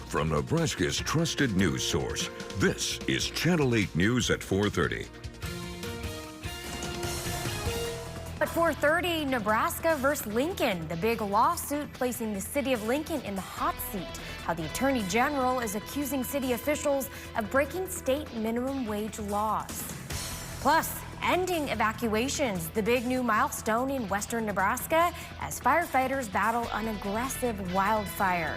from Nebraska's trusted news source. This is Channel 8 News at 4:30. At 4:30, Nebraska versus Lincoln. The big lawsuit placing the city of Lincoln in the hot seat. How the Attorney General is accusing city officials of breaking state minimum wage laws. Plus, ending evacuations, the big new milestone in western Nebraska as firefighters battle an aggressive wildfire.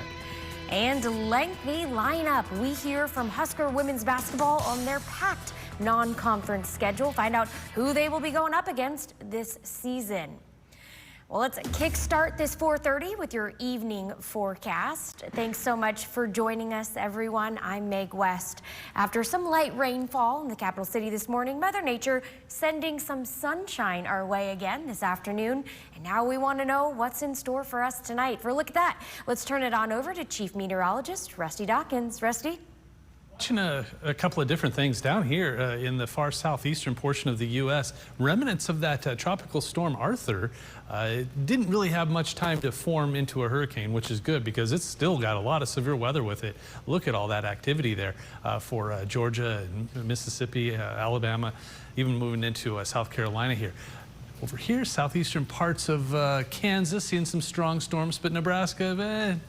And lengthy lineup. We hear from Husker women's basketball on their packed non-conference schedule. Find out who they will be going up against this season. Well, let's kickstart this 4:30 with your evening forecast. Thanks so much for joining us, everyone. I'm Meg West. After some light rainfall in the capital city this morning, Mother Nature sending some sunshine our way again this afternoon. And now we want to know what's in store for us tonight. For a look at that, let's turn it on over to Chief Meteorologist Rusty Dawkins. Rusty? Watching a couple of different things down here in the far southeastern portion of the U.S. Remnants of that tropical storm Arthur didn't really have much time to form into a hurricane, which is good because it's still got a lot of severe weather with it. Look at all that activity there for Georgia and Mississippi, Alabama, even moving into South Carolina here. Over here, southeastern parts of Kansas, seeing some strong storms, but Nebraska,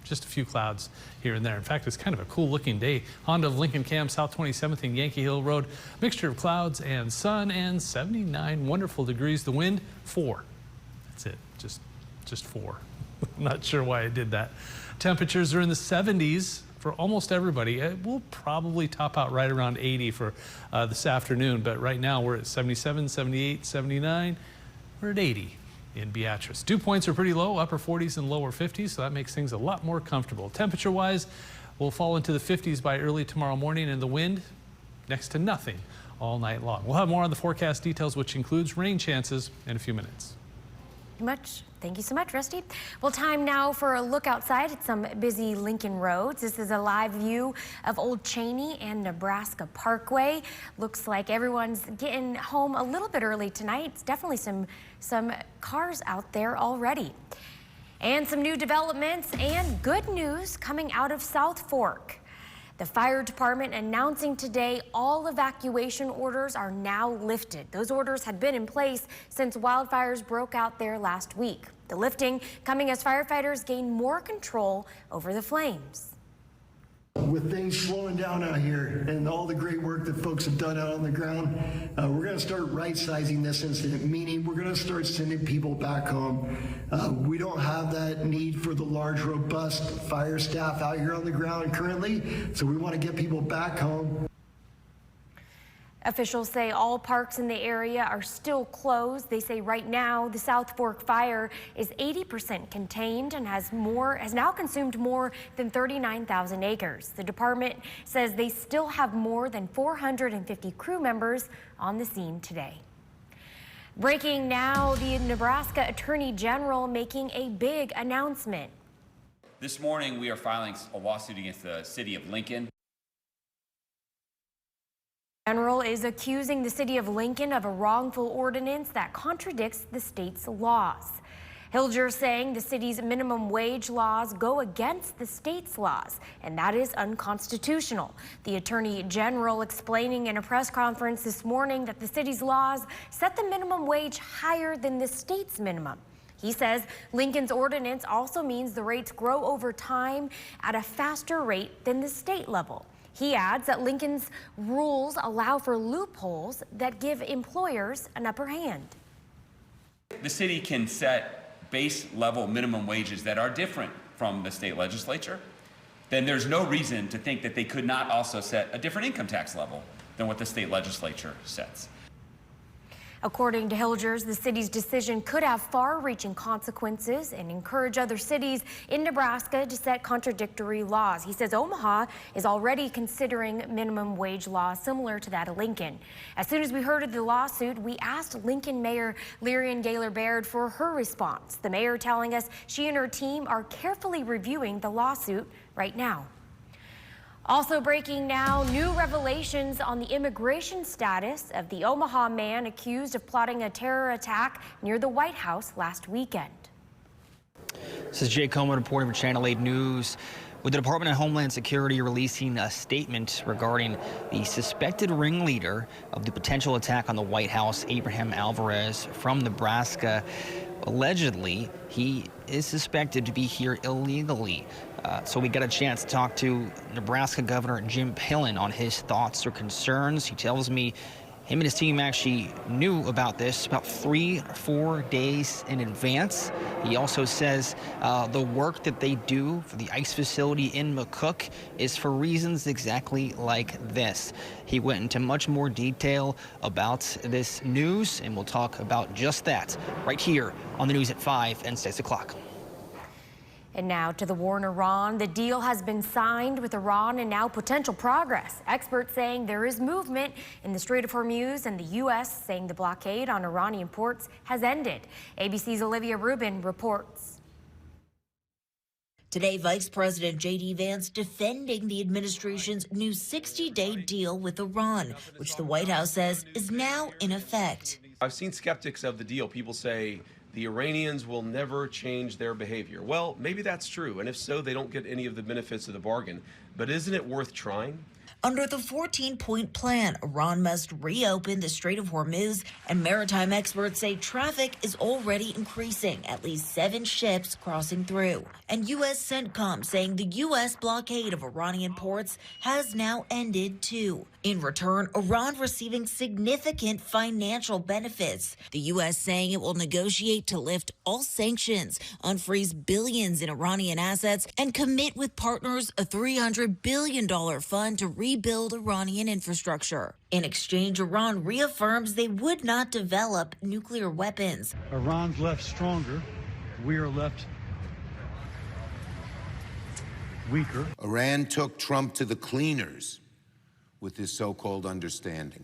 just a few clouds here and there. In fact, it's kind of a cool looking day. Honda of Lincoln Cam, South 27th and Yankee Hill Road. Mixture of clouds and sun and 79 wonderful degrees. The wind, 4. That's it, just 4. Not sure why I did that. Temperatures are in the 70s for almost everybody. We'll probably top out right around 80 for this afternoon, but right now we're at 77, 78, 79. We're at 80. In Beatrice. Dew points are pretty low, upper 40s and lower 50s, so that makes things a lot more comfortable. Temperature-wise, we'll fall into the 50s by early tomorrow morning, and the wind, next to nothing all night long. We'll have more on the forecast details, which includes rain chances in a few minutes. Thank you so much, Rusty. Well, time now for a look outside at some busy Lincoln roads. This is a live view of Old Cheney and Nebraska Parkway. Looks like everyone's getting home a little bit early tonight. It's definitely some cars out there already. And some new developments and good news coming out of South Fork. The fire department announcing today all evacuation orders are now lifted. Those orders had been in place since wildfires broke out there last week. The lifting coming as firefighters gain more control over the flames. With things slowing down out here and all the great work that folks have done out on the ground, we're going to start right-sizing this incident, meaning we're going to start sending people back home. We don't have that need for the large, robust fire staff out here on the ground currently, so we want to get people back home. Officials say all parks in the area are still closed. They say right now the South Fork fire is 80% contained and has now consumed more than 39,000 acres. The department says they still have more than 450 crew members on the scene today. Breaking now, the Nebraska Attorney General making a big announcement. This morning we are filing a lawsuit against the city of Lincoln. General is accusing the city of Lincoln of a wrongful ordinance that contradicts the state's laws. Hilger saying the city's minimum wage laws go against the state's laws, and that is unconstitutional. The Attorney General explaining in a press conference this morning that the city's laws set the minimum wage higher than the state's minimum. He says Lincoln's ordinance also means the rates grow over time at a faster rate than the state level. He adds that Lincoln's rules allow for loopholes that give employers an upper hand. The city can set base level minimum wages that are different from the state legislature. Then there's no reason to think that they could not also set a different income tax level than what the state legislature sets. According to Hilgers, the city's decision could have far-reaching consequences and encourage other cities in Nebraska to set contradictory laws. He says Omaha is already considering minimum wage laws similar to that of Lincoln. As soon as we heard of the lawsuit, we asked Lincoln Mayor Lyrian Gaylor-Baird for her response. The mayor telling us she and her team are carefully reviewing the lawsuit right now. Also breaking now, new revelations on the immigration status of the Omaha man accused of plotting a terror attack near the White House last weekend. This is Jay Coleman reporting for Channel 8 News. With the Department of Homeland Security releasing a statement regarding the suspected ringleader of the potential attack on the White House, Abraham Alvarez from Nebraska. Allegedly, he is suspected to be here illegally. So we got a chance to talk to Nebraska Governor Jim Pillen on his thoughts or concerns. He tells me him and his team actually knew about this about 3 or 4 days in advance. He also says the work that they do for the ICE facility in McCook is for reasons exactly like this. He went into much more detail about this news, and we'll talk about just that right here on the news at 5 and 6 o'clock. And now to the war in Iran. The deal has been signed with Iran and now potential progress. Experts saying there is movement in the Strait of Hormuz, and the U.S. saying the blockade on Iranian ports has ended. ABC's Olivia Rubin reports. Today, Vice President J.D. Vance defending the administration's new 60-day deal with Iran, which the White House says is now in effect. I've seen skeptics of the deal. People say the Iranians will never change their behavior. Well, maybe that's true, and if so, they don't get any of the benefits of the bargain. But isn't it worth trying? Under the 14-point plan, Iran must reopen the Strait of Hormuz, and maritime experts say traffic is already increasing, at least 7 ships crossing through. And U.S. CENTCOM saying the U.S. blockade of Iranian ports has now ended, too. In return, Iran receiving significant financial benefits. The U.S. saying it will negotiate to lift all sanctions, unfreeze billions in Iranian assets, and commit with partners a $300 billion fund to rebuild Iranian infrastructure. In exchange, Iran reaffirms they would not develop nuclear weapons. Iran's left stronger. We are left weaker. Iran took Trump to the cleaners with this so-called understanding.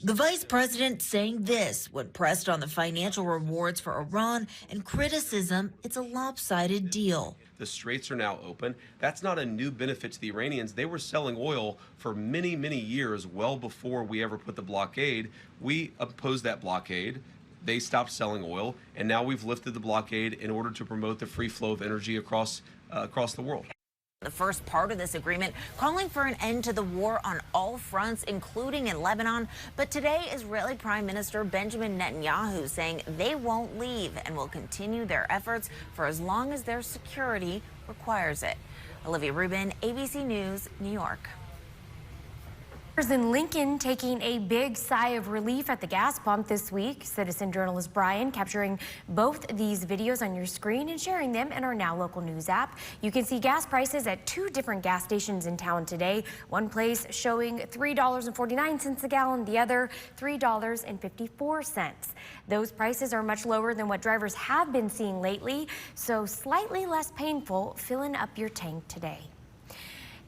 The vice president saying this when pressed on the financial rewards for Iran and criticism it's a lopsided deal. The straits are now open. That's not a new benefit to the Iranians. They were selling oil for many, many years, well before we ever put the blockade. We opposed that blockade. They stopped selling oil, and now we've lifted the blockade in order to promote the free flow of energy across the world. The first part of this agreement calling for an end to the war on all fronts, including in Lebanon. But today, Israeli Prime Minister Benjamin Netanyahu saying they won't leave and will continue their efforts for as long as their security requires it. Olivia Rubin, ABC News, New York. In Lincoln taking a big sigh of relief at the gas pump this week. Citizen journalist Brian capturing both these videos on your screen and sharing them in our Now Local News app. You can see gas prices at 2 different gas stations in town today. One place showing $3.49 a gallon, the other $3.54. Those prices are much lower than what drivers have been seeing lately, so slightly less painful filling up your tank today.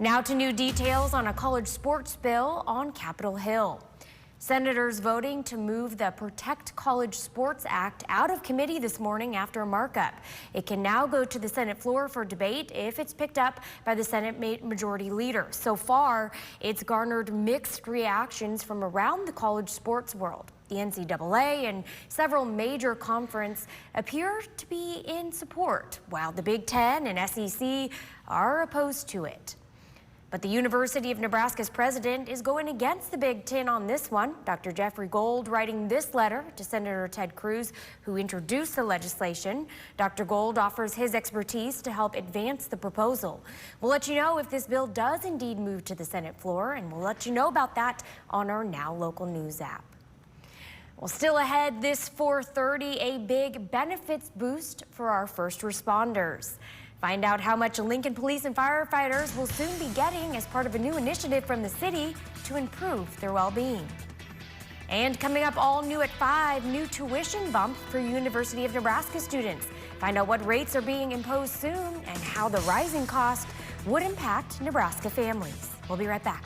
Now to new details on a college sports bill on Capitol Hill. Senators voting to move the Protect College Sports Act out of committee this morning after a markup. It can now go to the Senate floor for debate if it's picked up by the Senate Majority Leader. So far, it's garnered mixed reactions from around the college sports world. The NCAA and several major conferences appear to be in support, while the Big Ten and SEC are opposed to it. But the University of Nebraska's president is going against the Big Ten on this one. Dr. Jeffrey Gold writing this letter to Senator Ted Cruz, who introduced the legislation. Dr. Gold offers his expertise to help advance the proposal. We'll let you know if this bill does indeed move to the Senate floor, and we'll let you know about that on our Now Local News app. Well, still ahead this 4:30, a big benefits boost for our first responders. Find out how much Lincoln police and firefighters will soon be getting as part of a new initiative from the city to improve their well-being. And coming up all new at 5, new tuition bump for University of Nebraska students. Find out what rates are being imposed soon and how the rising cost would impact Nebraska families. We'll be right back.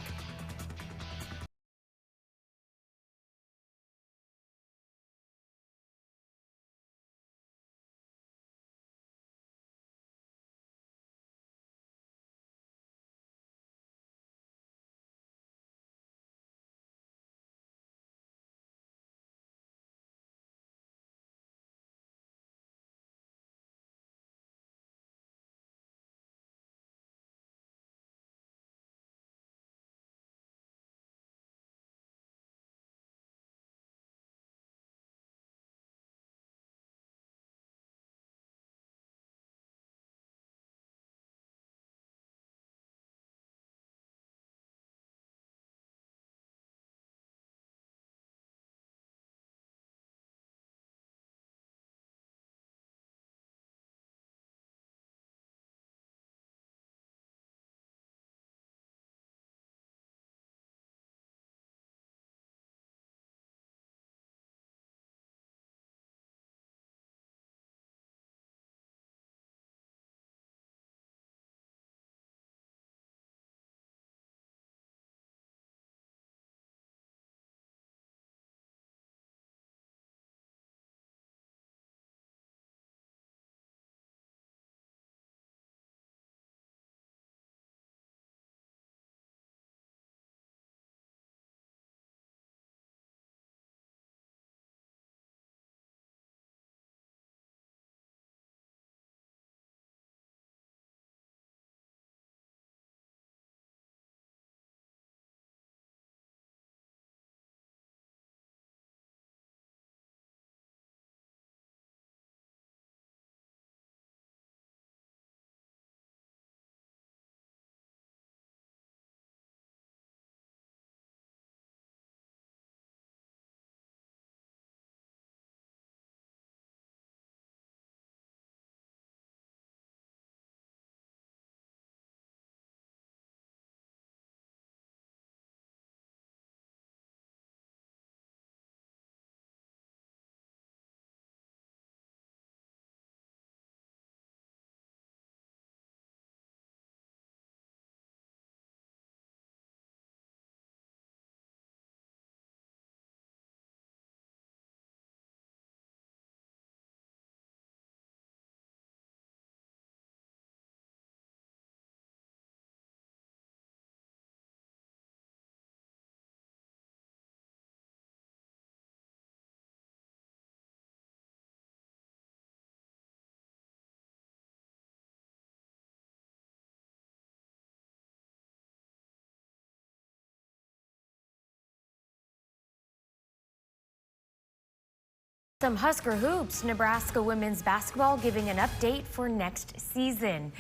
Some Husker hoops. Nebraska women's basketball giving an update for next season,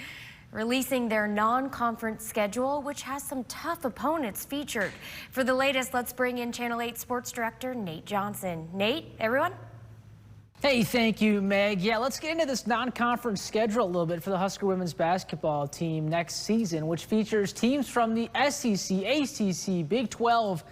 releasing their non-conference schedule, which has some tough opponents featured. For the latest, let's bring in Channel 8 Sports Director Nate Johnson. Nate, everyone? Hey, thank you, Meg. Yeah, let's get into this non-conference schedule a little bit for the Husker women's basketball team next season, which features teams from the SEC, ACC, Big 12,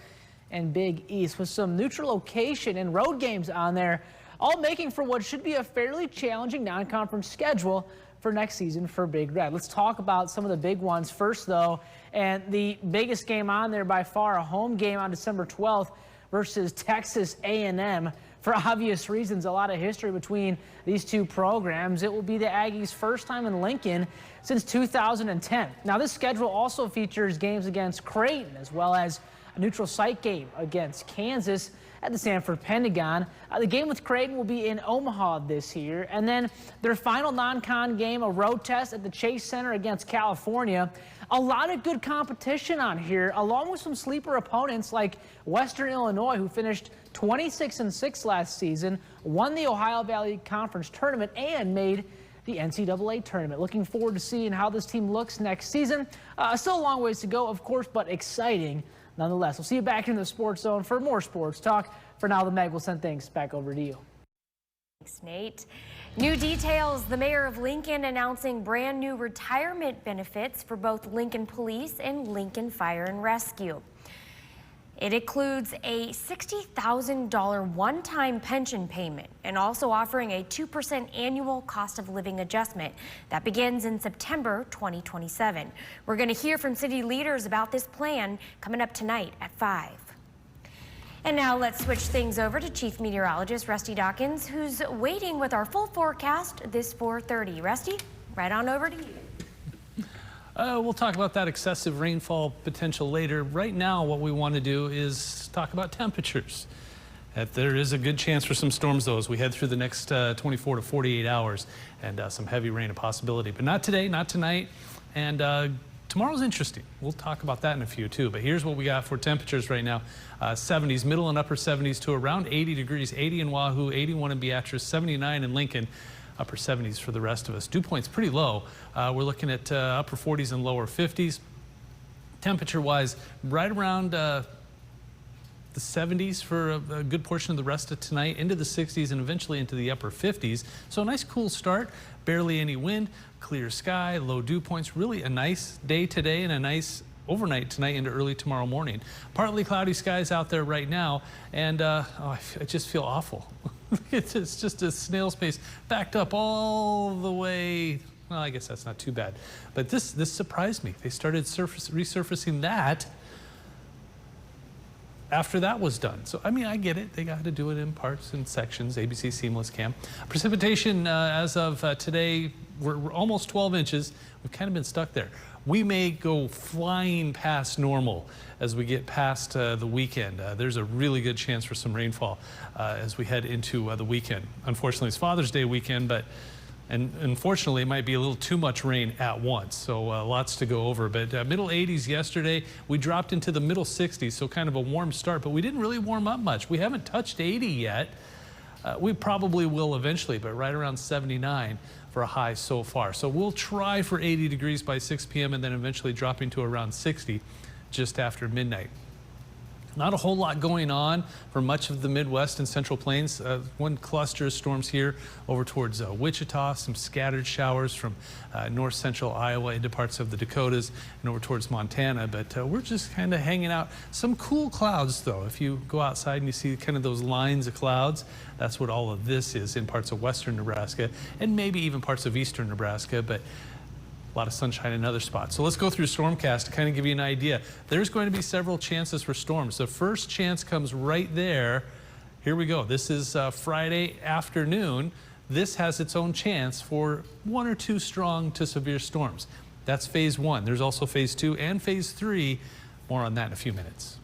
and Big East, with some neutral location and road games on there, all making for what should be a fairly challenging non-conference schedule for next season for Big Red. Let's talk about some of the big ones first, though, and the biggest game on there by far, a home game on December 12th versus Texas A&M. For obvious reasons, a lot of history between these two programs. It will be the Aggies' first time in Lincoln since 2010. Now, this schedule also features games against Creighton, as well as a neutral site game against Kansas at the Sanford Pentagon. The game with Creighton will be in Omaha this year. And then their final non-con game, a road test at the Chase Center against California. A lot of good competition on here, along with some sleeper opponents like Western Illinois, who finished 26-6 last season, won the Ohio Valley Conference Tournament, and made the NCAA tournament. Looking forward to seeing how this team looks next season. Still a long ways to go, of course, but exciting nonetheless. We'll see you back in the Sports Zone for more sports talk. For now, the Meg will send things back over to you. Thanks, Nate. New details. The mayor of Lincoln announcing brand new retirement benefits for both Lincoln Police and Lincoln Fire and Rescue. It includes a $60,000 one-time pension payment and also offering a 2% annual cost of living adjustment that begins in September 2027. We're going to hear from city leaders about this plan coming up tonight at 5. And now let's switch things over to Chief Meteorologist Rusty Dawkins, who's waiting with our full forecast this 4:30. Rusty, right on over to you. We'll talk about that excessive rainfall potential later. Right now, what we want to do is talk about temperatures. There is a good chance for some storms, though, as we head through the next 24 to 48 hours, and some heavy rain a possibility. But not today, not tonight, and tomorrow's interesting. We'll talk about that in a few, too. But here's what we got for temperatures right now. 70s, middle and upper 70s to around 80 degrees, 80 in Wahoo, 81 in Beatrice, 79 in Lincoln. Upper 70s for the rest of us. Dew point's pretty low. We're looking at upper 40s and lower 50s. Temperature-wise, right around the 70s for a good portion of the rest of tonight, into the 60s and eventually into the upper 50s. So a nice cool start, barely any wind, clear sky, low dew points. Really a nice day today and a nice overnight tonight into early tomorrow morning. Partly cloudy skies out there right now, and I just feel awful. It's just a snail's pace, backed up all the way. Well, I guess that's not too bad. But this surprised me. They started resurfacing that after that was done. So, I mean, I get it. They got to do it in parts and sections, ABC Seamless Cam. Precipitation as of today, we're almost 12 inches. We've kind of been stuck there. We may go flying past normal as we get past the weekend. There's a really good chance for some rainfall as we head into the weekend. Unfortunately, it's Father's Day weekend, and unfortunately, it might be a little too much rain at once. So lots to go over. But middle 80s yesterday, we dropped into the middle 60s, so kind of a warm start, but we didn't really warm up much. We haven't touched 80 yet. We probably will eventually, but right around 79 for a high so far. So we'll try for 80 degrees by 6 p.m. and then eventually dropping to around 60 just after midnight. Not a whole lot going on for much of the Midwest and Central Plains. One cluster of storms here over towards Wichita, some scattered showers from north central Iowa into parts of the Dakotas and over towards Montana. But we're just kind of hanging out. Some cool clouds, though. If you go outside and you see kind of those lines of clouds, that's what all of this is in parts of western Nebraska and maybe even parts of eastern Nebraska. But a lot of sunshine in other spots. So let's go through Stormcast to kind of give you an idea. There's going to be several chances for storms. The first chance comes right there. Here we go. This is Friday afternoon. This has its own chance for 1 or 2 strong to severe storms. That's phase 1. There's also phase 2 and phase 3. More on that in a few minutes.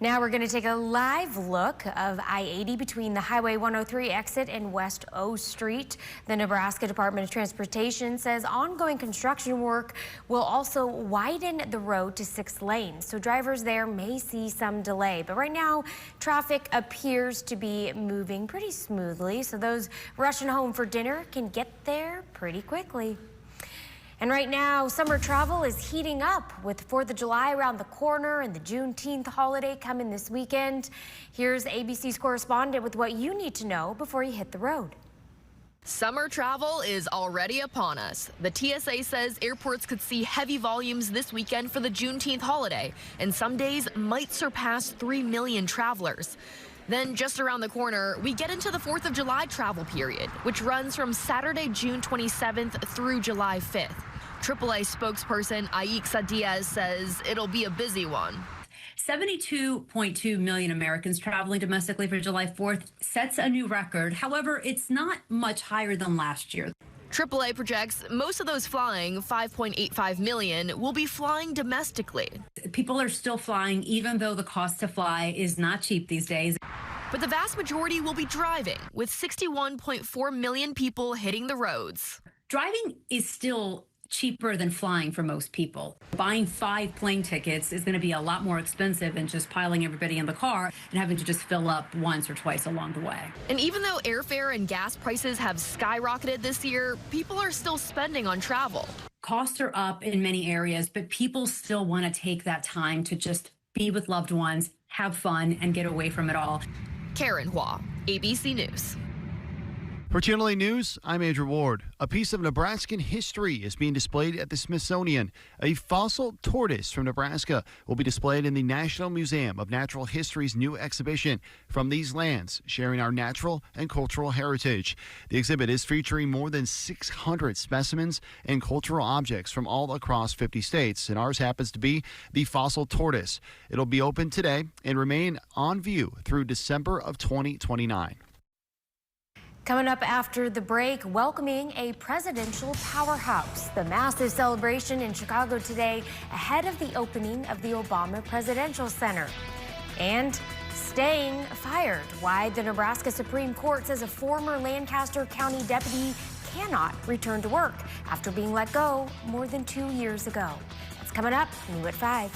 Now we're going to take a live look of I-80 between the Highway 103 exit and West O Street. The Nebraska Department of Transportation says ongoing construction work will also widen the road to 6 lanes, so drivers there may see some delay. But right now, traffic appears to be moving pretty smoothly, so those rushing home for dinner can get there pretty quickly. And right now, summer travel is heating up with 4th of July around the corner and the Juneteenth holiday coming this weekend. Here's ABC's correspondent with what you need to know before you hit the road. Summer travel is already upon us. The TSA says airports could see heavy volumes this weekend for the Juneteenth holiday, and some days might surpass 3 million travelers. Then just around the corner, we get into the 4th of July travel period, which runs from Saturday, June 27th through July 5th. AAA spokesperson Aixa Diaz says it'll be a busy one. 72.2 million Americans traveling domestically for July 4th sets a new record. However, it's not much higher than last year. AAA projects most of those flying, 5.85 million, will be flying domestically. People are still flying, even though the cost to fly is not cheap these days. But the vast majority will be driving, with 61.4 million people hitting the roads. Driving is still cheaper than flying for most people. Buying 5 plane tickets is going to be a lot more expensive than just piling everybody in the car and having to just fill up once or twice along the way. And even though airfare and gas prices have skyrocketed this year, people are still spending on travel. Costs are up in many areas, but people still want to take that time to just be with loved ones, have fun, and get away from it all. Karen Hua, ABC News. For Channel 8 News, I'm Andrew Ward. A piece of Nebraskan history is being displayed at the Smithsonian. A fossil tortoise from Nebraska will be displayed in the National Museum of Natural History's new exhibition, From These Lands, Sharing Our Natural and Cultural Heritage. The exhibit is featuring more than 600 specimens and cultural objects from all across 50 states, and ours happens to be the fossil tortoise. It'll be open today and remain on view through December of 2029. Coming up after the break, welcoming a presidential powerhouse. The massive celebration in Chicago today ahead of the opening of the Obama Presidential Center. And staying fired. Why the Nebraska Supreme Court says a former Lancaster County deputy cannot return to work after being let go more than 2 years ago. That's coming up new at 5.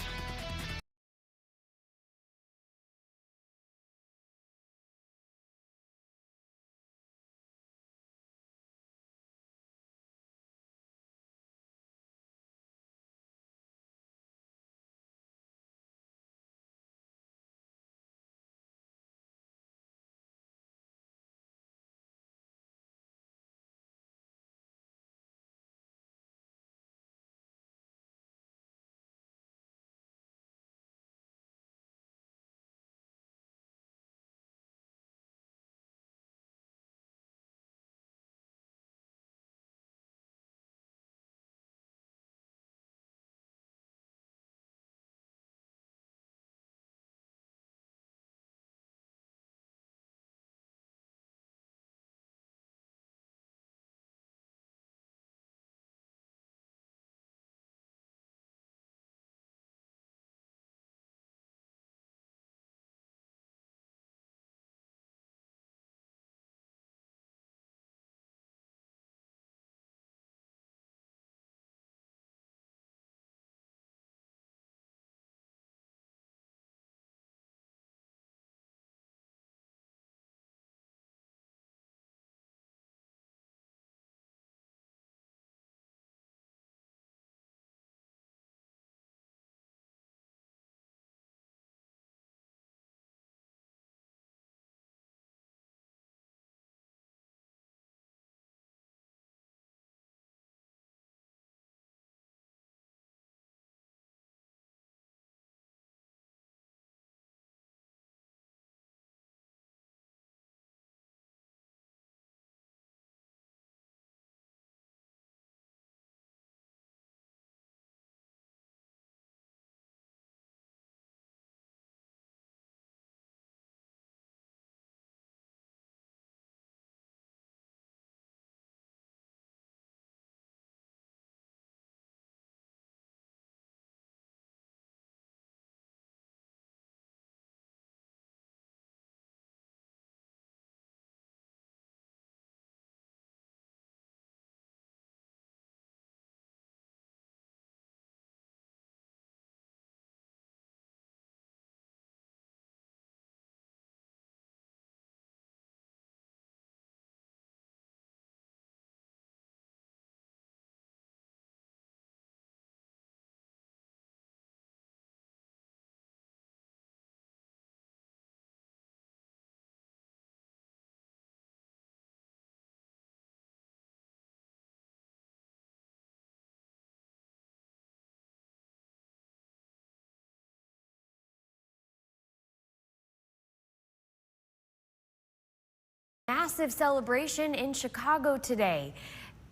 Massive celebration in Chicago today.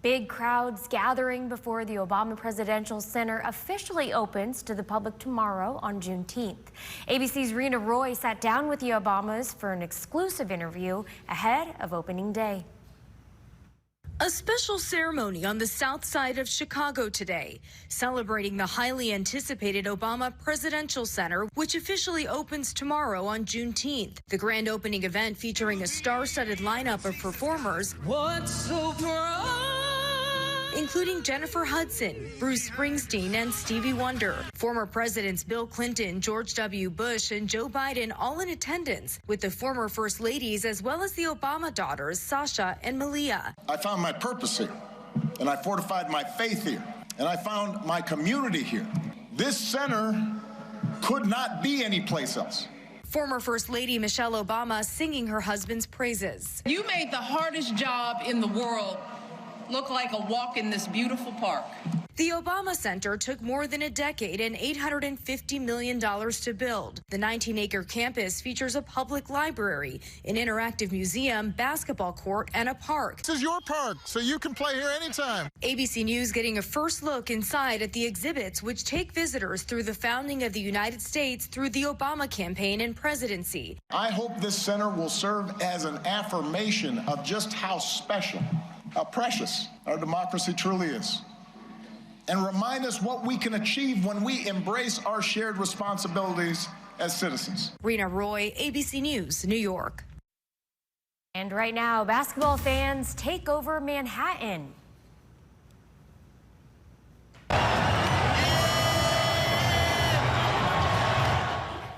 Big crowds gathering before the Obama Presidential Center officially opens to the public tomorrow on Juneteenth. ABC's Rena Roy sat down with the Obamas for an exclusive interview ahead of opening day. A special ceremony on the south side of Chicago today, celebrating the highly anticipated Obama Presidential Center, which officially opens tomorrow on Juneteenth. The grand opening event featuring a star-studded lineup of performers. What's so including Jennifer Hudson, Bruce Springsteen, and Stevie Wonder. Former presidents Bill Clinton, George W. Bush, and Joe Biden all in attendance, with the former first ladies as well as the Obama daughters, Sasha and Malia. I found my purpose here, and I fortified my faith here, and I found my community here. This center could not be anyplace else. Former First Lady Michelle Obama singing her husband's praises. You made the hardest job in the world look like a walk in this beautiful park. The Obama Center took more than a decade and $850 million to build. The 19-acre campus features a public library, an interactive museum, basketball court, and a park. This is your park, so you can play here anytime. ABC News getting a first look inside at the exhibits, which take visitors through the founding of the United States through the Obama campaign and presidency. I hope this center will serve as an affirmation of just how special, how precious our democracy truly is, and remind us what we can achieve when we embrace our shared responsibilities as citizens. Rena Roy, ABC News, New York. And right now, basketball fans take over Manhattan.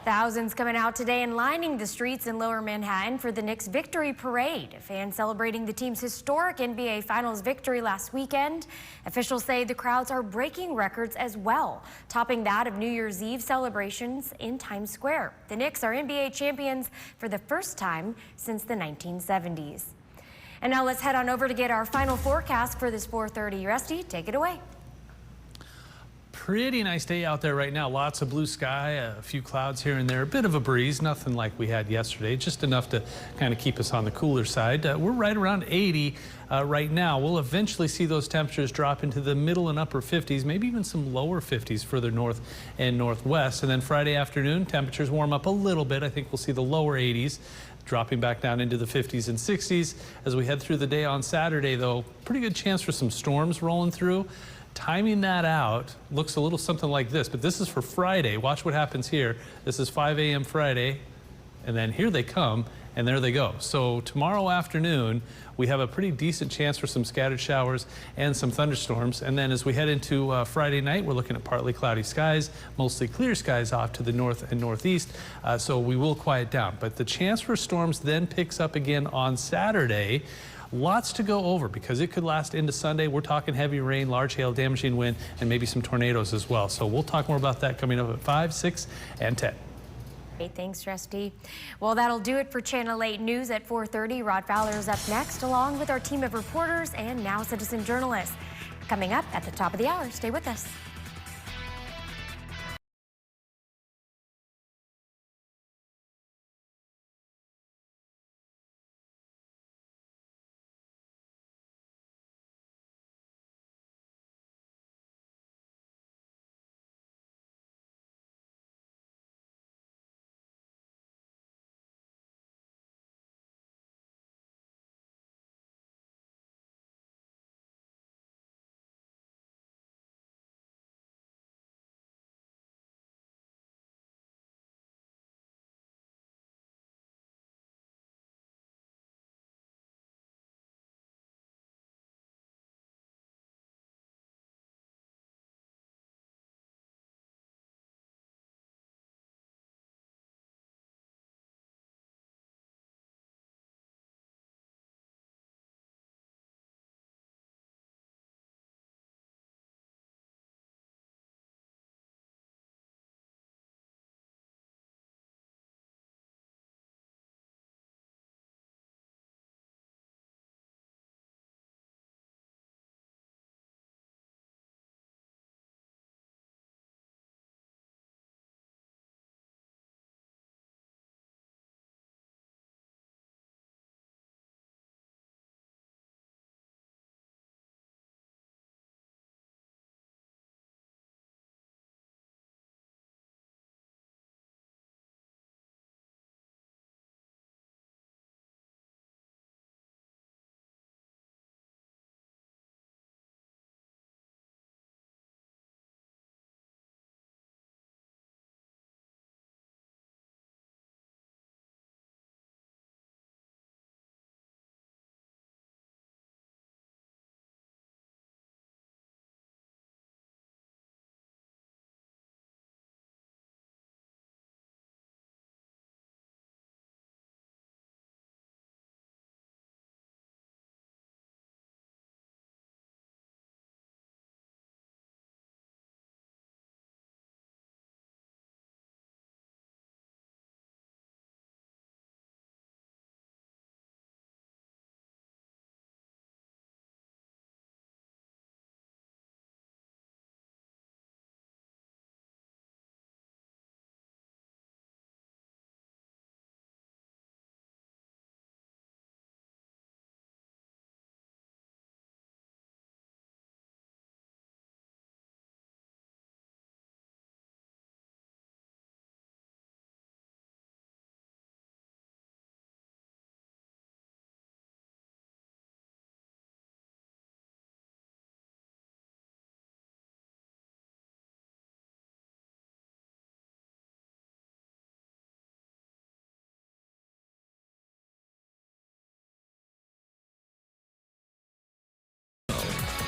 Thousands coming out today and lining the streets in Lower Manhattan for the Knicks victory parade. Fans celebrating the team's historic NBA Finals victory last weekend. Officials say the crowds are breaking records as well, topping that of New Year's Eve celebrations in Times Square. The Knicks are NBA champions for the first time since the 1970s. And now let's head on over to get our final forecast for this 4:30. Rusty, take it away. Pretty nice day out there right now. Lots of blue sky, a few clouds here and there, a bit of a breeze, nothing like we had yesterday, just enough to kind of keep us on the cooler side. We're right around 80 right now. We'll eventually see those temperatures drop into the middle and upper 50s, maybe even some lower 50s further north and northwest. And then Friday afternoon, temperatures warm up a little bit. I think we'll see the lower 80s. Dropping back down into the 50s and 60s. As we head through the day on Saturday, though, pretty good chance for some storms rolling through. Timing that out looks a little something like this, but this is for Friday. Watch what happens here. This is 5 a.m. Friday, and then here they come, and there they go. So tomorrow afternoon, we have a pretty decent chance for some scattered showers and some thunderstorms. And then as we head into Friday night, we're looking at partly cloudy skies, mostly clear skies off to the north and northeast. So we will quiet down. But the chance for storms then picks up again on Saturday. Lots to go over because it could last into Sunday. We're talking heavy rain, large hail, damaging wind, and maybe some tornadoes as well. So we'll talk more about that coming up at 5, 6, and 10. Hey, thanks, Rusty. Well, that'll do it for Channel 8 News at 4:30. Rod Fowler is up next, along with our team of reporters and Now Citizen journalists. Coming up at the top of the hour, stay with us.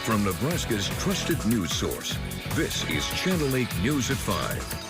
From Nebraska's trusted news source, this is Channel 8 News at 5.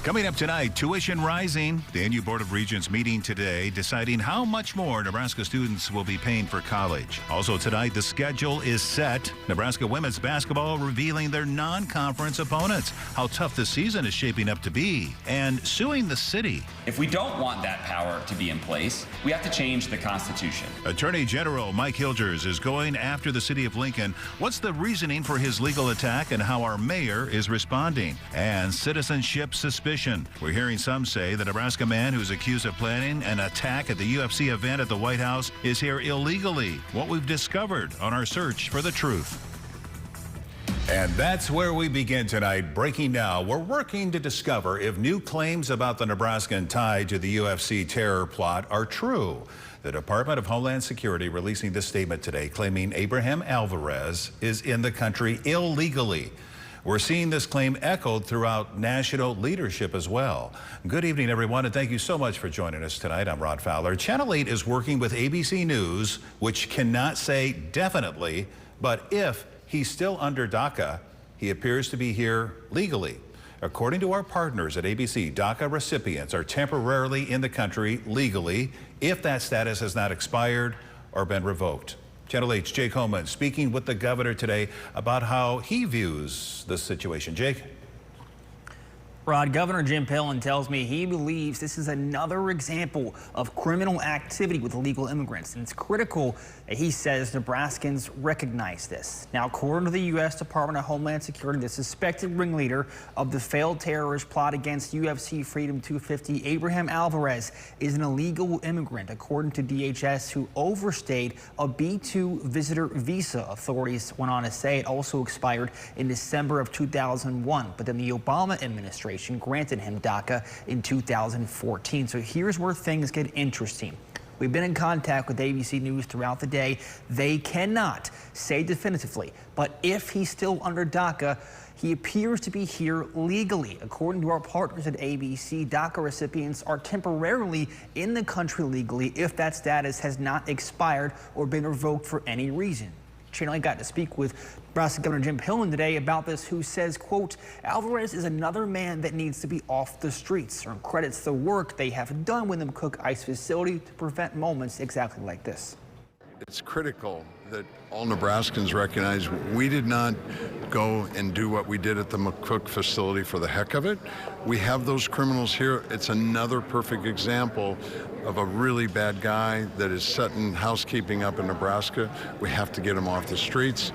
Coming up tonight, tuition rising. The NU Board of Regents meeting today, deciding how much more Nebraska students will be paying for college. Also tonight, the schedule is set. Nebraska women's basketball revealing their non-conference opponents, how tough the season is shaping up to be, and suing the city. If we don't want that power to be in place, we have to change the Constitution. Attorney General Mike Hilgers is going after the city of Lincoln. What's the reasoning for his legal attack and how our mayor is responding? And citizenship suspicion. We're hearing some say the Nebraska man who's accused of planning an attack at the UFC event at the White House is here illegally. What we've discovered on our search for the truth. And that's where we begin tonight. Breaking now, we're working to discover if new claims about the Nebraskan tied to the UFC terror plot are true. The Department of Homeland Security releasing this statement today, claiming Abraham Alvarez is in the country illegally. We're seeing this claim echoed throughout national leadership as well. Good evening, everyone, and thank you so much for joining us tonight. I'm Rod Fowler. Channel 8 is working with ABC News, which cannot say definitely, but if he's still under DACA, he appears to be here legally. According to our partners at ABC, DACA recipients are temporarily in the country legally if that status has not expired or been revoked. Channel 8's Jake Holman speaking with the governor today about how he views the situation. Jake? Rod, Governor Jim Pillen tells me he believes this is another example of criminal activity with illegal immigrants. And it's critical that he says Nebraskans recognize this. Now, according to the U.S. Department of Homeland Security, the suspected ringleader of the failed terrorist plot against UFC Freedom 250, Abraham Alvarez, is an illegal immigrant, according to DHS, who overstayed a B-2 visitor visa. Authorities went on to say it also expired in December of 2001. But then the Obama administration granted him DACA in 2014. So here's where things get interesting. We've been in contact with ABC News throughout the day. They cannot say definitively, but if he's still under DACA, he appears to be here legally. According to our partners at ABC, DACA recipients are temporarily in the country legally if that status has not expired or been revoked for any reason. Channel 8 got to speak with Nebraska Governor Jim Pillen today about this, who says, quote, Alvarez is another man that needs to be off the streets, and credits the work they have done with the McCook ICE facility to prevent moments exactly like this. It's critical that all Nebraskans recognize we did not go and do what we did at the McCook facility for the heck of it. We have those criminals here. It's another perfect example of a really bad guy that is setting housekeeping up in Nebraska. We have to get him off the streets.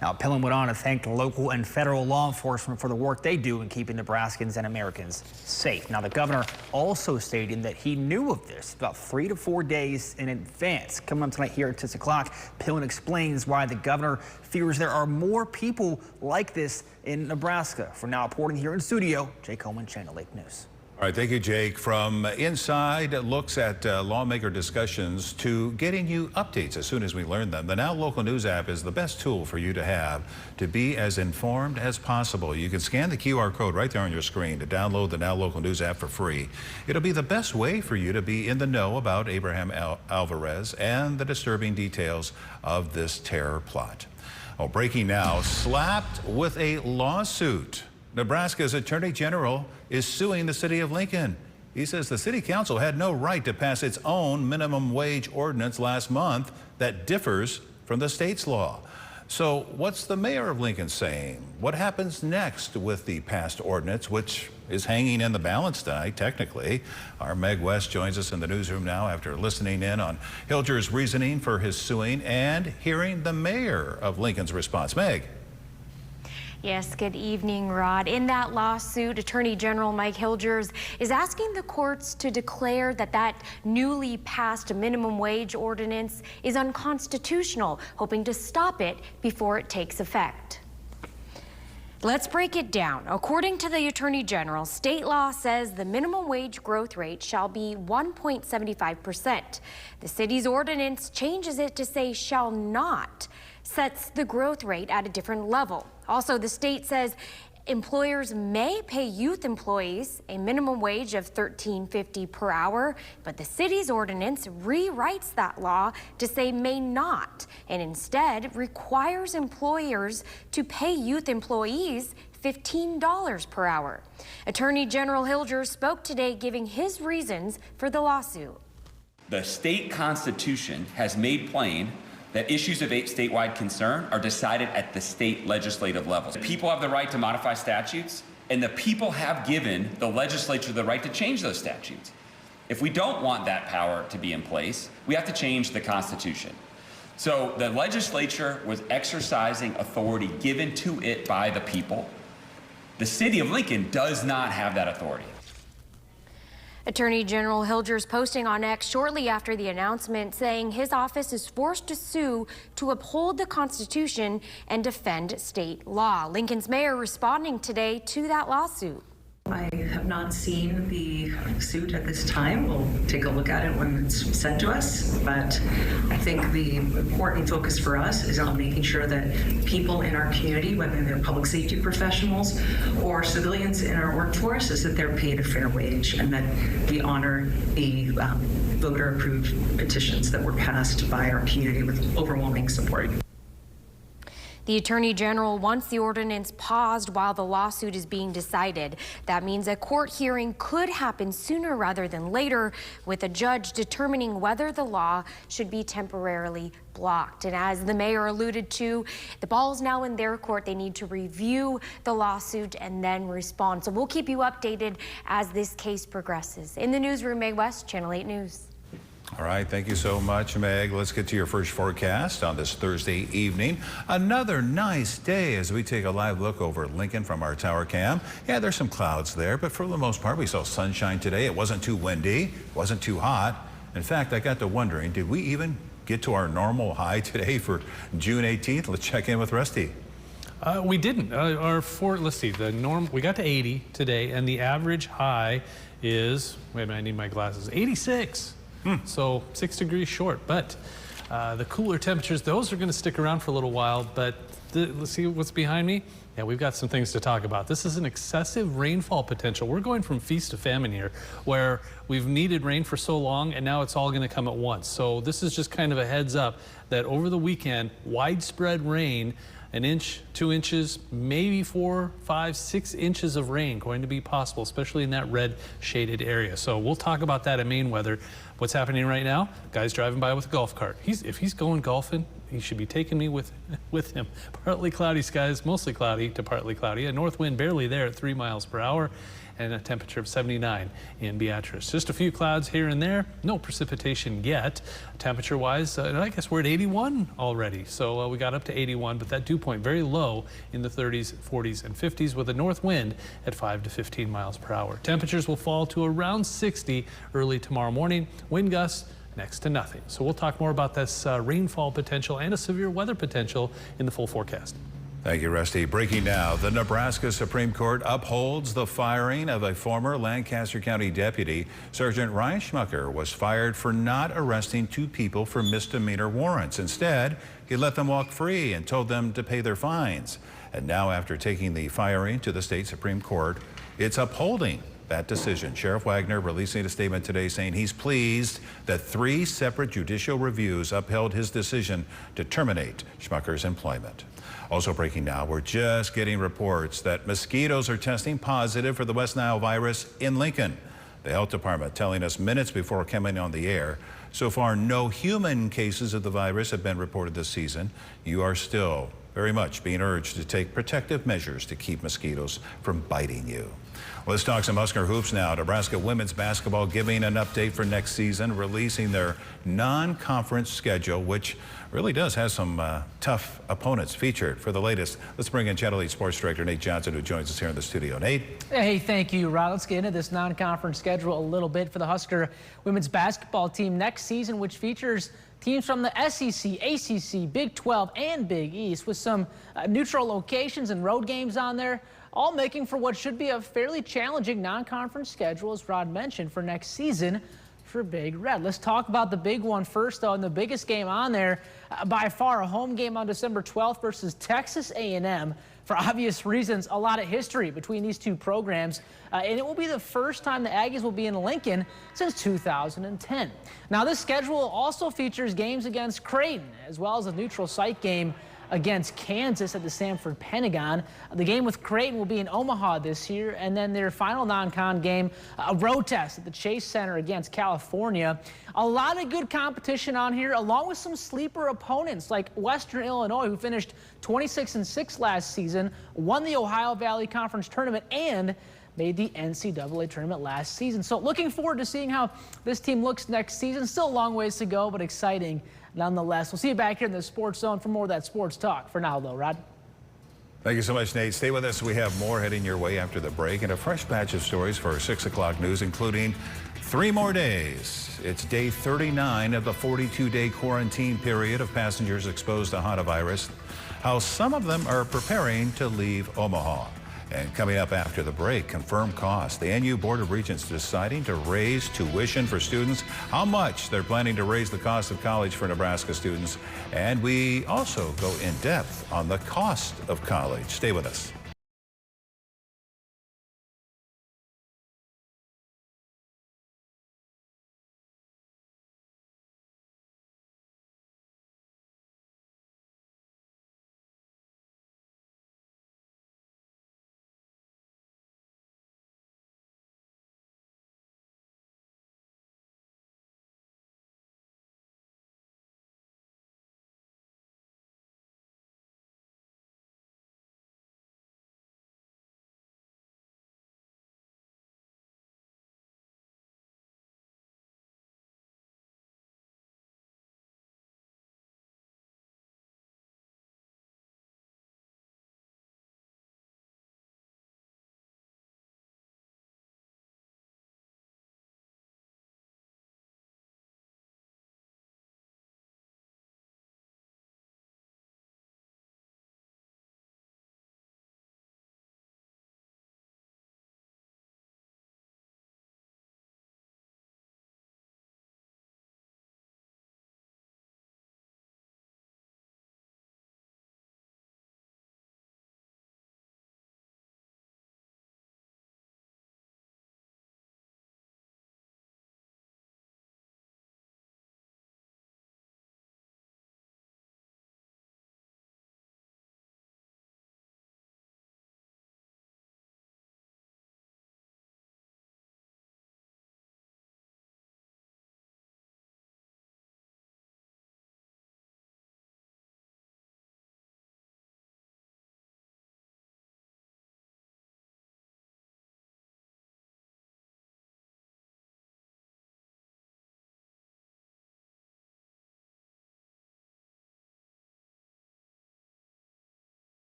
Now, Pillen went on to thank the local and federal law enforcement for the work they do in keeping Nebraskans and Americans safe. Now, the governor also stating that he knew of this about 3 to 4 days in advance. Coming up tonight here at 6 o'clock, Pillen explains why the governor fears there are more people like this in Nebraska. For now, reporting here in studio, Jake Coleman, Channel 8 News. All right, thank you, Jake. From inside looks at lawmaker discussions to getting you updates as soon as we learn them. The Now Local News app is the best tool for you to have to be as informed as possible. You can scan the QR code right there on your screen to download the Now Local News app for free. It'll be the best way for you to be in the know about Abraham Alvarez and the disturbing details of this terror plot. Oh, breaking now, slapped with a lawsuit. Nebraska's Attorney General is suing the city of Lincoln. He says the city council had no right to pass its own minimum wage ordinance last month that differs from the state's law. So what's the mayor of Lincoln saying? What happens next with the passed ordinance, which is hanging in the balance tonight, technically? Our Meg West joins us in the newsroom now after listening in on Hilger's reasoning for his suing and hearing the mayor of Lincoln's response. Meg. Yes, good evening, Rod. In that lawsuit, Attorney General Mike Hilgers is asking the courts to declare that newly passed minimum wage ordinance is unconstitutional, hoping to stop it before it takes effect. Let's break it down. According to the Attorney General, state law says the minimum wage growth rate shall be 1.75%. The city's ordinance changes it to say shall not, sets the growth rate at a different level. Also, the state says Employers may pay youth employees a minimum wage of $13.50 per hour, but the city's ordinance rewrites that law to say may not, and instead requires employers to pay youth employees $15 per hour. Attorney General Hilgers spoke today, giving his reasons for the lawsuit. The state constitution has made plain that issues of statewide concern are decided at the state legislative level. People have the right to modify statutes, and the people have given the legislature the right to change those statutes. If we don't want that power to be in place, we have to change the Constitution. So the legislature was exercising authority given to it by the people. The city of Lincoln does not have that authority. Attorney General Hilgers posting on X shortly after the announcement, saying his office is forced to sue to uphold the Constitution and defend state law. Lincoln's mayor responding today to that lawsuit. I have not seen the suit at this time. We'll take a look at it when it's sent to us. But I think the important focus for us is on making sure that people in our community, whether they're public safety professionals or civilians in our workforce, is that they're paid a fair wage and that we honor the voter-approved petitions that were passed by our community with overwhelming support. The Attorney General wants the ordinance paused while the lawsuit is being decided. That means a court hearing could happen sooner rather than later, with a judge determining whether the law should be temporarily blocked. And as the mayor alluded to, the ball's now in their court. They need to review the lawsuit and then respond. So we'll keep you updated as this case progresses. In the newsroom, Meg West, Channel 8 News. All right, thank you so much, Meg. Let's get to your first forecast on this Thursday evening. Another nice day as we take a live look over Lincoln from our tower cam. Yeah, there's some clouds there, but for the most part, we saw sunshine today. It wasn't too windy, wasn't too hot. In fact, I got to wondering, did we even get to our normal high today for June 18th? Let's check in with Rusty. We didn't. Let's see, we got to 80 today, and the average high is, wait a minute, I need my glasses, 86. So 6 degrees short, but the cooler temperatures, those are going to stick around for a little while. But let's see what's behind me. Yeah, we've got some things to talk about. This is an excessive rainfall potential. We're going from feast to famine here, where we've needed rain for so long, and now it's all going to come at once. So this is just kind of a heads up that over the weekend, widespread rain, 1 inch, 2 inches, maybe 4, 5, 6 inches of rain going to be possible, especially in that red shaded area. So we'll talk about that in Maine weather. What's happening right now? Guy's driving by with a golf cart. If he's going golfing, he should be taking me with him. Partly cloudy skies, mostly cloudy to partly cloudy. A north wind barely there at 3 miles per hour. And a temperature of 79 in Beatrice. Just a few clouds here and there. No precipitation yet. Temperature-wise, I guess we're at 81 already. So we got up to 81, but that dew point very low in the 30s, 40s, and 50s with a north wind at 5 to 15 miles per hour. Temperatures will fall to around 60 early tomorrow morning. Wind gusts next to nothing. So we'll talk more about this rainfall potential and a severe weather potential in the full forecast. Thank you, Rusty. Breaking now, the Nebraska Supreme Court upholds the firing of a former Lancaster County deputy. Sergeant Ryan Schmucker was fired for not arresting 2 people for misdemeanor warrants. Instead, he let them walk free and told them to pay their fines. And now, after taking the firing to the state Supreme Court, it's upholding that decision. Sheriff Wagner releasing a statement today saying he's pleased that 3 separate judicial reviews upheld his decision to terminate Schmucker's employment. Also breaking now, we're just getting reports that mosquitoes are testing positive for the West Nile virus in Lincoln. The health department telling us minutes before coming on the air. So far, no human cases of the virus have been reported this season. You are still very much being urged to take protective measures to keep mosquitoes from biting you. Let's talk some Husker hoops now. Nebraska women's basketball giving an update for next season, releasing their non-conference schedule, which really does have some tough opponents featured. For the latest, let's bring in Channel 8 Sports Director Nate Johnson, who joins us here in the studio. Nate? Hey, thank you, Rod. Let's get into this non-conference schedule a little bit for the Husker women's basketball team next season, which features teams from the SEC, ACC, Big 12, and Big East, with some neutral locations and road games on there, all making for what should be a fairly challenging non-conference schedule, as Rod mentioned, for next season. for Big Red. Let's talk about the big one first, though, and the biggest game on there by far, a home game on December 12th versus Texas A&M. For obvious reasons, a lot of history between these two programs, and it will be the first time the Aggies will be in Lincoln since 2010. Now, this schedule also features games against Creighton, as well as a neutral site game against Kansas at the Sanford Pentagon. The game with Creighton will be in Omaha this year, and then their final non-con game, a road test at the Chase Center against California. A lot of good competition on here, along with some sleeper opponents like Western Illinois, who finished 26-6 last season, won the Ohio Valley Conference Tournament, and made the NCAA tournament last season. So looking forward to seeing how this team looks next season. Still a long ways to go, but exciting nonetheless. We'll see you back here in the Sports Zone for more of that sports talk. For now, though, Rod. Thank you so much, Nate. Stay with us. We have more heading your way after the break and a fresh batch of stories for our 6 o'clock news, including 3 more days. It's day 39 of the 42-day quarantine period of passengers exposed to hantavirus. How some of them are preparing to leave Omaha. And coming up after the break, confirmed cost. The NU Board of Regents deciding to raise tuition for students. How much they're planning to raise the cost of college for Nebraska students. And we also go in depth on the cost of college. Stay with us.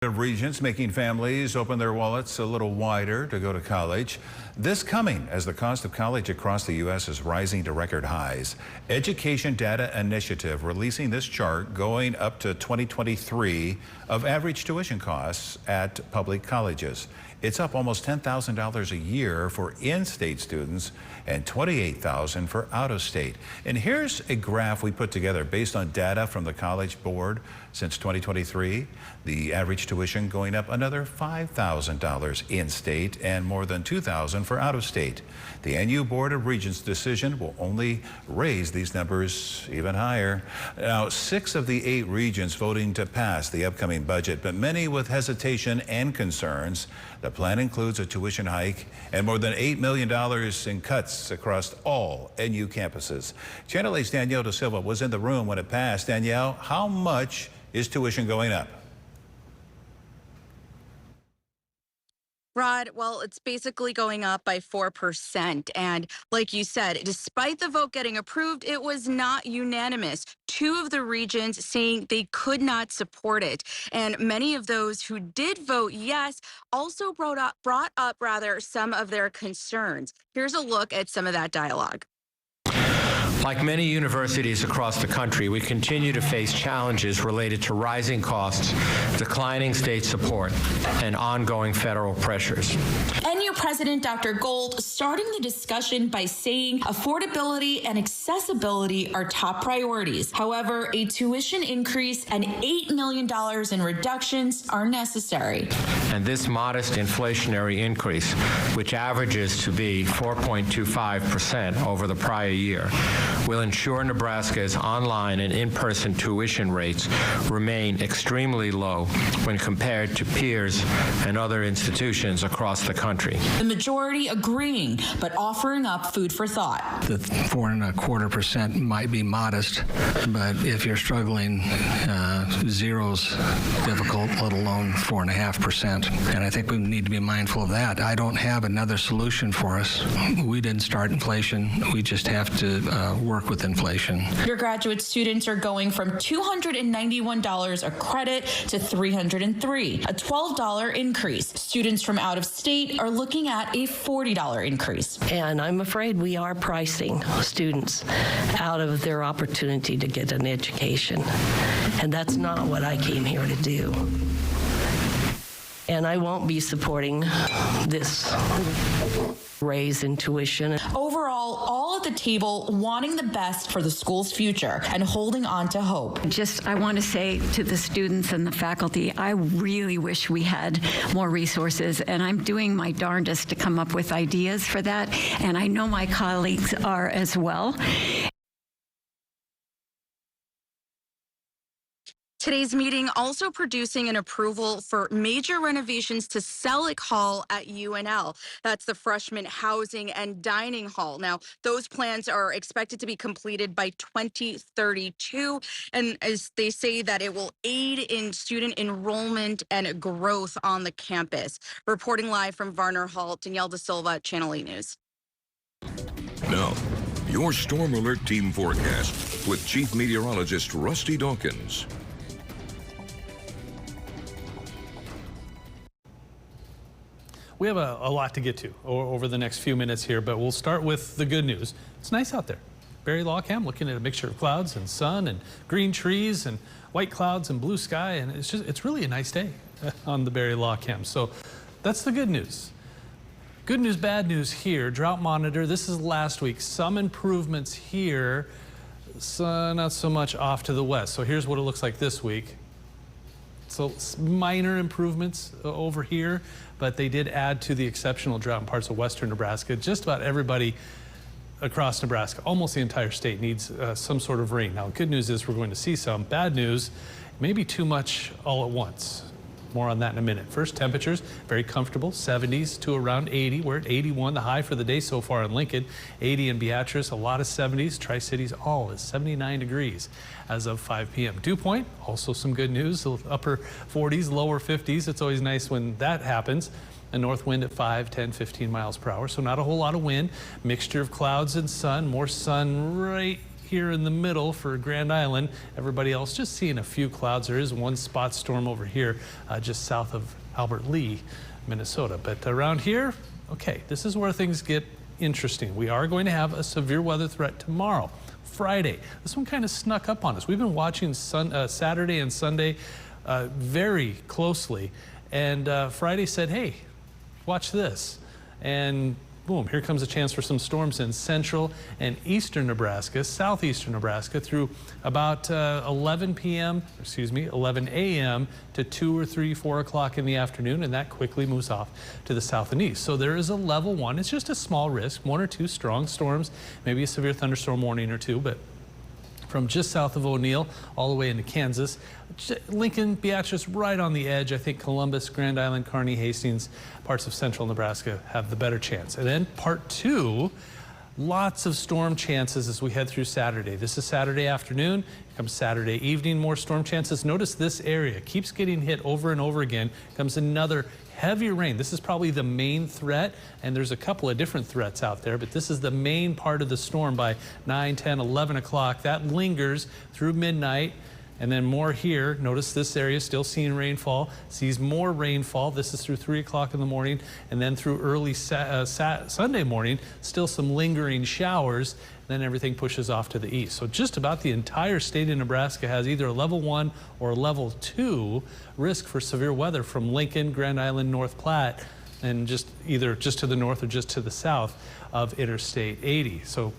Of Regents making families open their wallets a little wider to go to college. This coming as the cost of college across the U.S. is rising to record highs. Education Data Initiative releasing this chart going up to 2023 of average tuition costs at public colleges. It's up almost $10,000 a year for in-state students and $28,000 for out-of-state. And here's a graph we put together based on data from the College Board since 2023. The average tuition going up another $5,000 in-state and more than $2,000 for out-of-state. The NU Board of Regents decision will only raise these numbers even higher. Now, 6 of the 8 regions voting to pass the upcoming budget, but many with hesitation and concerns. The plan includes a tuition hike and more than $8 million in cuts across all NU campuses. Channel 8's Danielle Da Silva was in the room when it passed. Danielle, how much is tuition going up? Rod, well, it's basically going up by 4%. And like you said, despite the vote getting approved, it was not unanimous. 2 of the regions saying they could not support it. And many of those who did vote yes also brought up some of their concerns. Here's a look at some of that dialogue. Like many universities across the country, we continue to face challenges related to rising costs, declining state support, and ongoing federal pressures. NU President Dr. Gold starting the discussion by saying affordability and accessibility are top priorities. However, a tuition increase and $8 million in reductions are necessary. And this modest inflationary increase, which averages to be 4.25% over the prior year, will ensure Nebraska's online and in-person tuition rates remain extremely low when compared to peers and other institutions across the country. The majority agreeing, but offering up food for thought. The 4.25% might be modest, but if you're struggling, zero's difficult, let alone 4.5%. And I think we need to be mindful of that. I don't have another solution for us. We didn't start inflation. We just have to work with inflation. Undergraduate students are going from $291 a credit to $303, a $12 increase. Students from out of state are looking at a $40 increase. And I'm afraid we are pricing students out of their opportunity to get an education. And that's not what I came here to do. And I won't be supporting this raise in tuition. Overall, all at the table wanting the best for the school's future and holding on to hope. I want to say to the students and the faculty, I really wish we had more resources, and I'm doing my darndest to come up with ideas for that, and I know my colleagues are as well. Today's meeting also producing an approval for major renovations to Selleck Hall at UNL. That's the freshman housing and dining hall. Now, those plans are expected to be completed by 2032. And as they say that it will aid in student enrollment and growth on the campus. Reporting live from Varner Hall, Danielle Da Silva, Channel 8 News. Now, your Storm Alert Team forecast with Chief Meteorologist Rusty Dawkins. We have a lot to get to over the next few minutes here, but we'll start with the good news. It's nice out there. Barry Lockham looking at a mixture of clouds and sun and green trees and white clouds and blue sky, and it's really a nice day on the Barry Lockham. So that's the good news. Good news, bad news here. Drought monitor, this is last week. Some improvements here, not so much off to the west. So here's what it looks like this week. So minor improvements over here, but they did add to the exceptional drought in parts of western Nebraska. Just about everybody across Nebraska, almost the entire state, needs some sort of rain. Now, good news is we're going to see some. Bad news, maybe too much all at once. More on that in a minute. First, temperatures, very comfortable, 70s to around 80. We're at 81, the high for the day so far in Lincoln. 80 in Beatrice, a lot of 70s. Tri-Cities all is 79 degrees as of 5 p.m. Dew Point, also some good news, upper 40s, lower 50s. It's always nice when that happens. A north wind at 5, 10, 15 miles per hour, so not a whole lot of wind. Mixture of clouds and sun, more sun right here in the middle for Grand Island. Everybody else just seeing a few clouds. There is one spot storm over here just south of Albert Lee. Minnesota. But around here, okay, this is where things get interesting. We are going to have a severe weather threat tomorrow, Friday. This one kind of snuck up on us. We've been watching Saturday and Sunday very closely, and Friday said, hey, watch this. And boom, here comes a chance for some storms in central and eastern Nebraska, southeastern Nebraska through about 11 a.m. to 2 or 3, 4 o'clock in the afternoon, and that quickly moves off to the south and east. So there is a level 1. It's just a small risk, 1 or 2 strong storms, maybe a severe thunderstorm warning or 2, but from just south of O'Neill all the way into Kansas. Lincoln, Beatrice, right on the edge. I think Columbus, Grand Island, Kearney, Hastings, parts of central Nebraska have the better chance. And then part 2, lots of storm chances as we head through Saturday. This is Saturday afternoon. Here comes Saturday evening, more storm chances. Notice this area keeps getting hit over and over again. Comes another heavy rain. This is probably the main threat, and there's a couple of different threats out there, but this is the main part of the storm by 9, 10, 11 o'clock. That lingers through midnight, and then more here. Notice this area still seeing rainfall, sees more rainfall. This is through 3 o'clock in the morning, and then through early Sunday morning, still some lingering showers. Then everything pushes off to the east. So just about the entire state of Nebraska has either a level 1 or a level 2 risk for severe weather from Lincoln, Grand Island, North Platte, and just either just to the north or just to the south of Interstate 80. So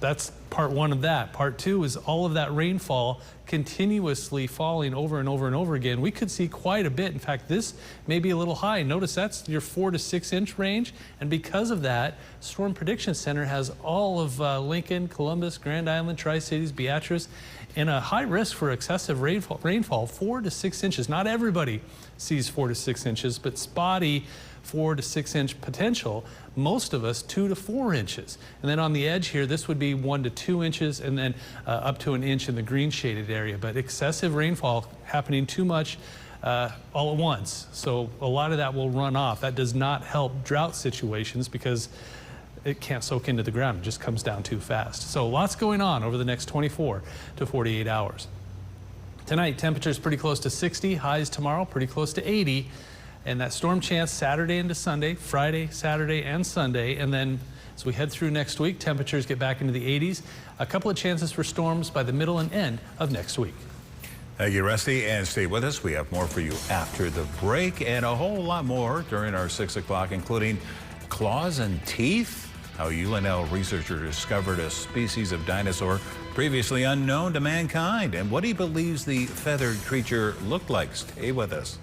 that's part 1 of that. Part 2 is all of that rainfall continuously falling over and over and over again. We could see quite a bit. In fact, this may be a little high. Notice that's your 4 to 6 inch range. And because of that, Storm Prediction Center has all of Lincoln, Columbus, Grand Island, Tri-Cities, Beatrice in a high risk for excessive rainfall, 4 to 6 inches. Not everybody sees 4 to 6 inches, but spotty 4 to 6 inch potential. Most of us 2 to 4 inches. And then on the edge here, this would be 1 to 2 inches, and then up to an inch in the green shaded area. But excessive rainfall happening too much all at once. So a lot of that will run off. That does not help drought situations because it can't soak into the ground. It just comes down too fast. So lots going on over the next 24 to 48 hours. Tonight, temperatures pretty close to 60, highs tomorrow pretty close to 80. And that storm chance Saturday into Sunday, Friday, Saturday, and Sunday. And then as we head through next week, temperatures get back into the 80s. A couple of chances for storms by the middle and end of next week. Thank you, Rusty, and stay with us. We have more for you after the break and a whole lot more during our 6 o'clock, including claws and teeth, how UNL researcher discovered a species of dinosaur previously unknown to mankind, and what he believes the feathered creature looked like. Stay with us.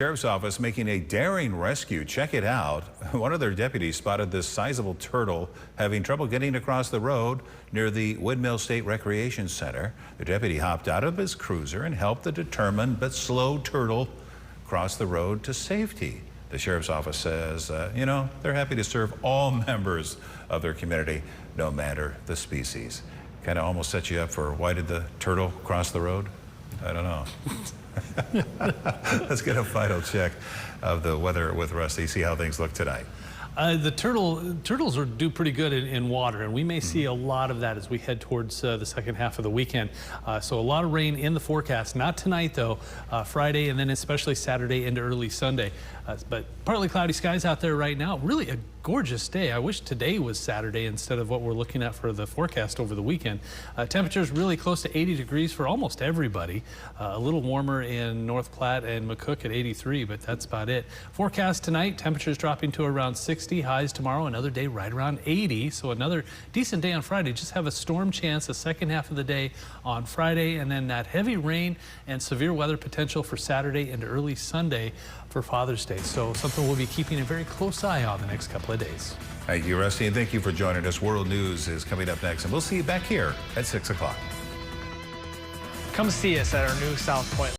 Sheriff's Office making a daring rescue. Check it out. One of their deputies spotted this sizable turtle having trouble getting across the road near the Windmill State Recreation Center. The deputy hopped out of his cruiser and helped the determined but slow turtle cross the road to safety. The Sheriff's Office says, they're happy to serve all members of their community, no matter the species. Kind of almost set you up for why did the turtle cross the road? I don't know. Let's get a final check of the weather with Rusty, see how things look tonight. The turtles do pretty good in water, and we may see a lot of that as we head towards the second half of the weekend. So a lot of rain in the forecast. Not tonight, though. Friday and then especially Saturday into early Sunday. But partly cloudy skies out there right now. Really a gorgeous day. I wish today was Saturday instead of what we're looking at for the forecast over the weekend. Temperatures really close to 80 degrees for almost everybody. A little warmer in North Platte and McCook at 83, but that's about it. Forecast tonight, temperatures dropping to around 60, highs tomorrow, another day right around 80. So another decent day on Friday. Just have a storm chance the second half of the day on Friday, and then that heavy rain and severe weather potential for Saturday and early Sunday for Father's Day. So something we'll be keeping a very close eye on the next couple of days. Thank you, Rusty, and thank you for joining us. World News is coming up next, and we'll see you back here at 6 o'clock. Come see us at our new South Point